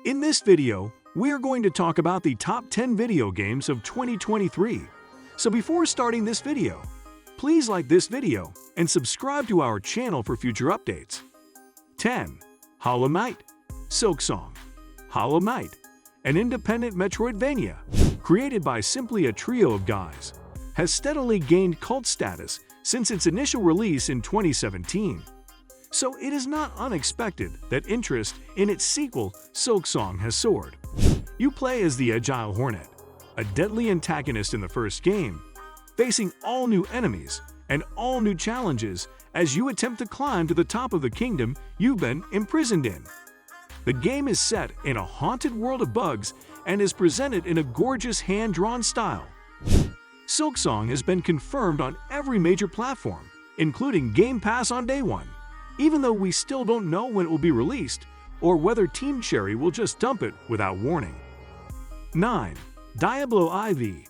In this video, we are going to talk about the top 10 video games of 2023. So before starting this video, please like this video and subscribe to our channel for future updates. 10. Hollow Knight. Silksong. Hollow Knight, an independent Metroidvania, created by simply a trio of guys, has steadily gained cult status since its initial release in 2017. So it is not unexpected that interest in its sequel, Silksong, has soared. You play as the Agile Hornet, a deadly antagonist in the first game, facing all new enemies and all new challenges as you attempt to climb to the top of the kingdom you've been imprisoned in. The game is set in a haunted world of bugs and is presented in a gorgeous hand-drawn style. Silksong has been confirmed on every major platform, including Game Pass on day one, even though we still don't know when it will be released or whether Team Cherry will just dump it without warning. 9. Diablo IV.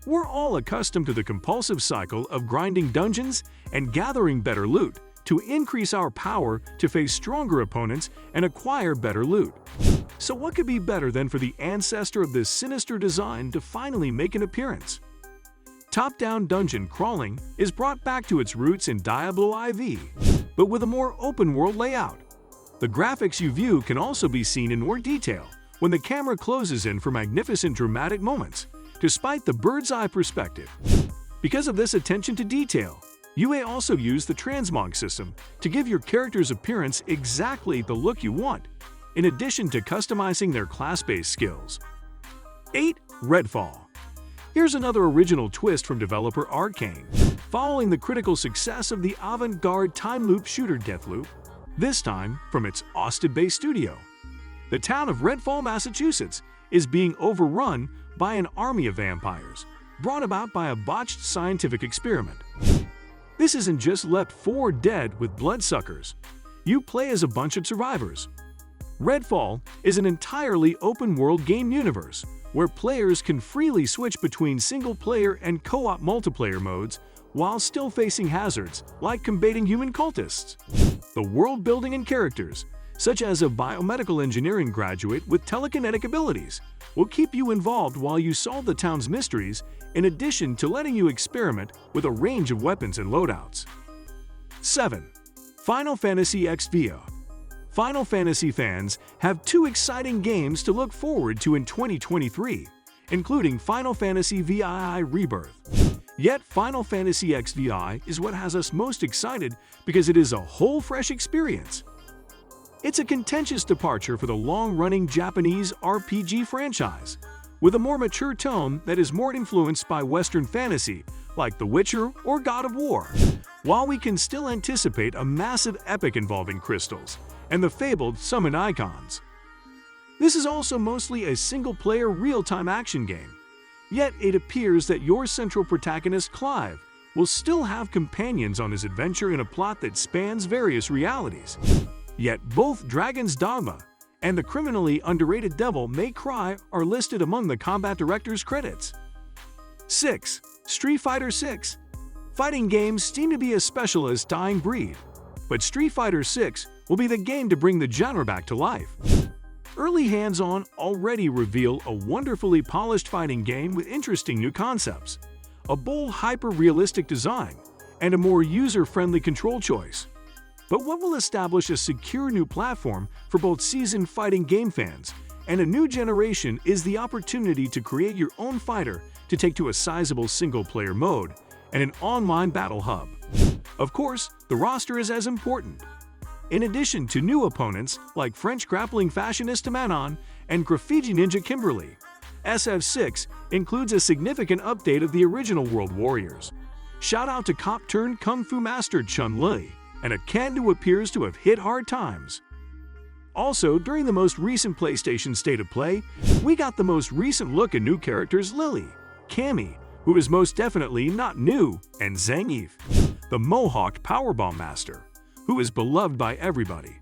We're all accustomed to the compulsive cycle of grinding dungeons and gathering better loot to increase our power to face stronger opponents and acquire better loot. So what could be better than for the ancestor of this sinister design to finally make an appearance? Top-down dungeon crawling is brought back to its roots in Diablo IV, but with a more open-world layout. The graphics you view can also be seen in more detail when the camera closes in for magnificent dramatic moments, despite the bird's-eye perspective. Because of this attention to detail, UA also used the transmog system to give your character's appearance exactly the look you want, in addition to customizing their class-based skills. 8. Redfall. Here's another original twist from developer Arcane. Following the critical success of the avant-garde time loop shooter Deathloop, this time from its Austin-based studio. The town of Redfall, Massachusetts is being overrun by an army of vampires, brought about by a botched scientific experiment. This isn't just left 4 dead with bloodsuckers. You play as a bunch of survivors. Redfall is an entirely open-world game universe where players can freely switch between single-player and co-op multiplayer modes while still facing hazards like combating human cultists. The world building and characters, such as a biomedical engineering graduate with telekinetic abilities, will keep you involved while you solve the town's mysteries, in addition to letting you experiment with a range of weapons and loadouts. 7. Final Fantasy XVII. Final Fantasy fans have 2 exciting games to look forward to in 2023, including Final Fantasy VII Rebirth. Yet Final Fantasy XVI is what has us most excited because it is a whole fresh experience. It's a contentious departure for the long-running Japanese RPG franchise, with a more mature tone that is more influenced by Western fantasy like The Witcher or God of War, while we can still anticipate a massive epic involving crystals and the fabled summon icons. This is also mostly a single-player real-time action game, yet it appears that your central protagonist Clive will still have companions on his adventure in a plot that spans various realities. Yet both Dragon's Dogma and the criminally underrated Devil May Cry are listed among the combat director's credits. 6. Street Fighter VI. Fighting games seem to be a specialist dying breed, but Street Fighter VI will be the game to bring the genre back to life. Early hands-on already reveal a wonderfully polished fighting game with interesting new concepts, a bold hyper-realistic design, and a more user-friendly control choice. But what will establish a secure new platform for both seasoned fighting game fans and a new generation is the opportunity to create your own fighter to take to a sizable single-player mode and an online battle hub. Of course, the roster is as important. In addition to new opponents like French grappling fashionista Manon and graffiti ninja Kimberly, SF6 includes a significant update of the original World Warriors. Shout out to cop-turned-kung fu master Chun-Li, and a can who appears to have hit hard times. Also, during the most recent PlayStation State of Play, we got the most recent look at new characters Lily, Cammy, who is most definitely not new, and Zangief, the Mohawked Powerbomb Master, who is beloved by everybody.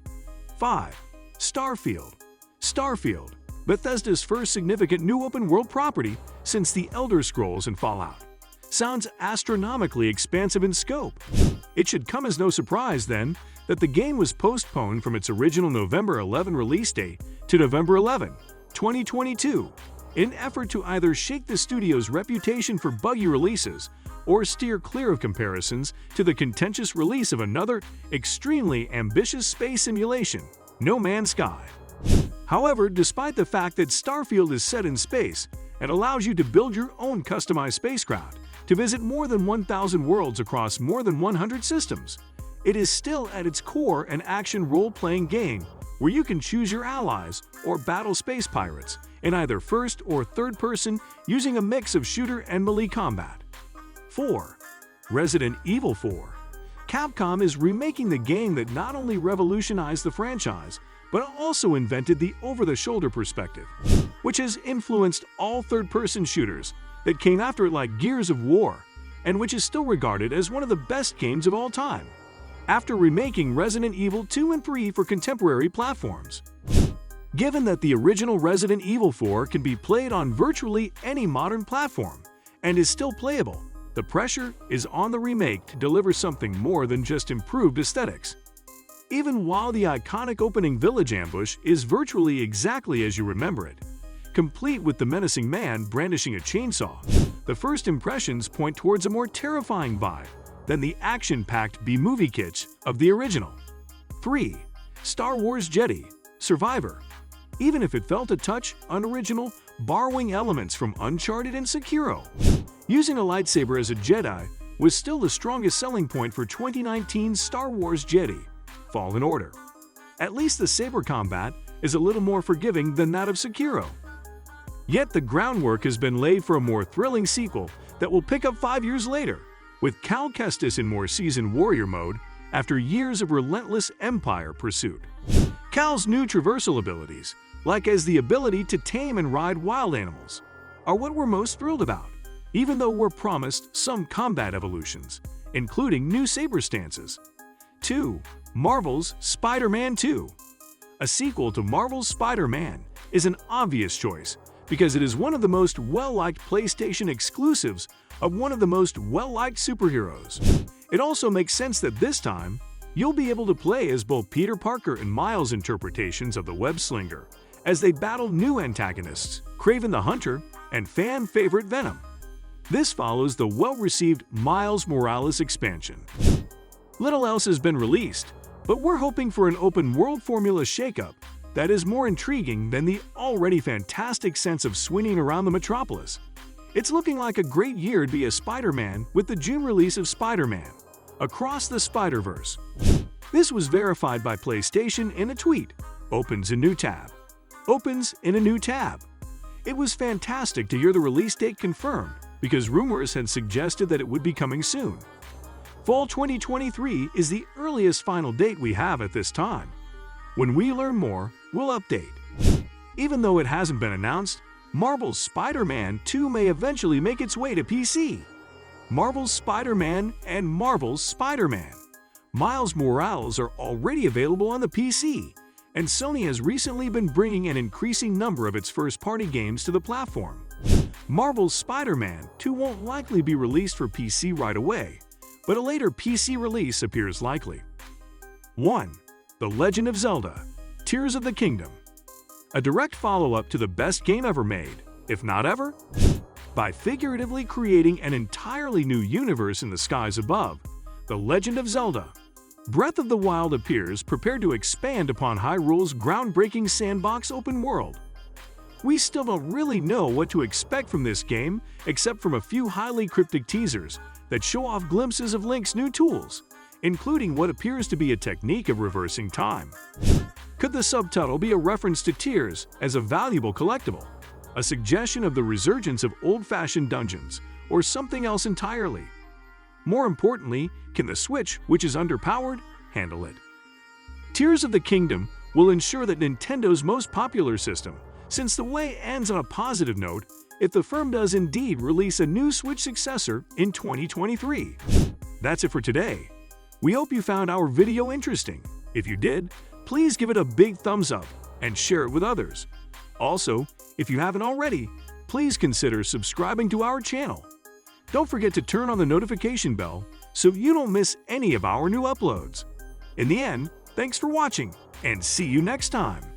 5. Starfield. Starfield, Bethesda's first significant new open-world property since The Elder Scrolls and Fallout, sounds astronomically expansive in scope. It should come as no surprise, then, that the game was postponed from its original November 11 release date to November 11, 2022, in an effort to either shake the studio's reputation for buggy releases or steer clear of comparisons to the contentious release of another extremely ambitious space simulation, No Man's Sky. However, despite the fact that Starfield is set in space and allows you to build your own customized spacecraft to visit more than 1,000 worlds across more than 100 systems, it is still at its core an action role-playing game where you can choose your allies or battle space pirates in either first or third person using a mix of shooter and melee combat. 4. Resident Evil 4. Capcom is remaking the game that not only revolutionized the franchise, but also invented the over-the-shoulder perspective, which has influenced all third-person shooters that came after it like Gears of War, and which is still regarded as one of the best games of all time, after remaking Resident Evil 2 and 3 for contemporary platforms. Given that the original Resident Evil 4 can be played on virtually any modern platform and is still playable, the pressure is on the remake to deliver something more than just improved aesthetics. Even while the iconic opening village ambush is virtually exactly as you remember it, complete with the menacing man brandishing a chainsaw, the first impressions point towards a more terrifying vibe than the action-packed B-movie kitsch of the original. 3. Star Wars Jedi Survivor. Even if it felt a touch unoriginal, borrowing elements from Uncharted and Sekiro, using a lightsaber as a Jedi was still the strongest selling point for 2019's Star Wars Jedi Fallen Order. At least the saber combat is a little more forgiving than that of Sekiro. Yet the groundwork has been laid for a more thrilling sequel that will pick up 5 years later, with Cal Kestis in more seasoned warrior mode after years of relentless Empire pursuit. Cal's new traversal abilities, like as the ability to tame and ride wild animals, are what we're most thrilled about, even though we're promised some combat evolutions, including new saber stances. 2. Marvel's Spider-Man 2. A sequel to Marvel's Spider-Man is an obvious choice because it is one of the most well-liked PlayStation exclusives of one of the most well-liked superheroes. It also makes sense that this time, you'll be able to play as both Peter Parker and Miles' interpretations of the web-slinger as they battle new antagonists, Kraven the Hunter and fan-favorite Venom. This follows the well-received Miles Morales expansion. Little else has been released, but we're hoping for an open-world formula shakeup that is more intriguing than the already fantastic sense of swinging around the metropolis. It's looking like a great year to be a Spider-Man with the June release of Spider-Man Across the Spider-Verse. This was verified by PlayStation in a tweet. Opens a new tab. Opens in a new tab. It was fantastic to hear the release date confirmed because rumors had suggested that it would be coming soon. Fall 2023 is the earliest final date we have at this time. When we learn more, we'll update. Even though it hasn't been announced, Marvel's Spider-Man 2 may eventually make its way to PC. Marvel's Spider-Man and Marvel's Spider-Man. Miles Morales are already available on the PC, and Sony has recently been bringing an increasing number of its first-party games to the platform. Marvel's Spider-Man 2 won't likely be released for PC right away, but a later PC release appears likely. 1. The Legend of Zelda Tears of the Kingdom. A direct follow-up to the best game ever made, if not ever? By figuratively creating an entirely new universe in the skies above, The Legend of Zelda Breath of the Wild appears prepared to expand upon Hyrule's groundbreaking sandbox open world. We still don't really know what to expect from this game except from a few highly cryptic teasers that show off glimpses of Link's new tools, including what appears to be a technique of reversing time. Could the subtitle be a reference to Tears as a valuable collectible, a suggestion of the resurgence of old-fashioned dungeons, or something else entirely? More importantly, can the Switch, which is underpowered, handle it? Tears of the Kingdom will ensure that Nintendo's most popular system, since the way ends on a positive note, if the firm does indeed release a new Switch successor in 2023. That's it for today. We hope you found our video interesting. If you did, please give it a big thumbs up and share it with others. Also, if you haven't already, please consider subscribing to our channel. Don't forget to turn on the notification bell so you don't miss any of our new uploads. In the end, thanks for watching, and see you next time!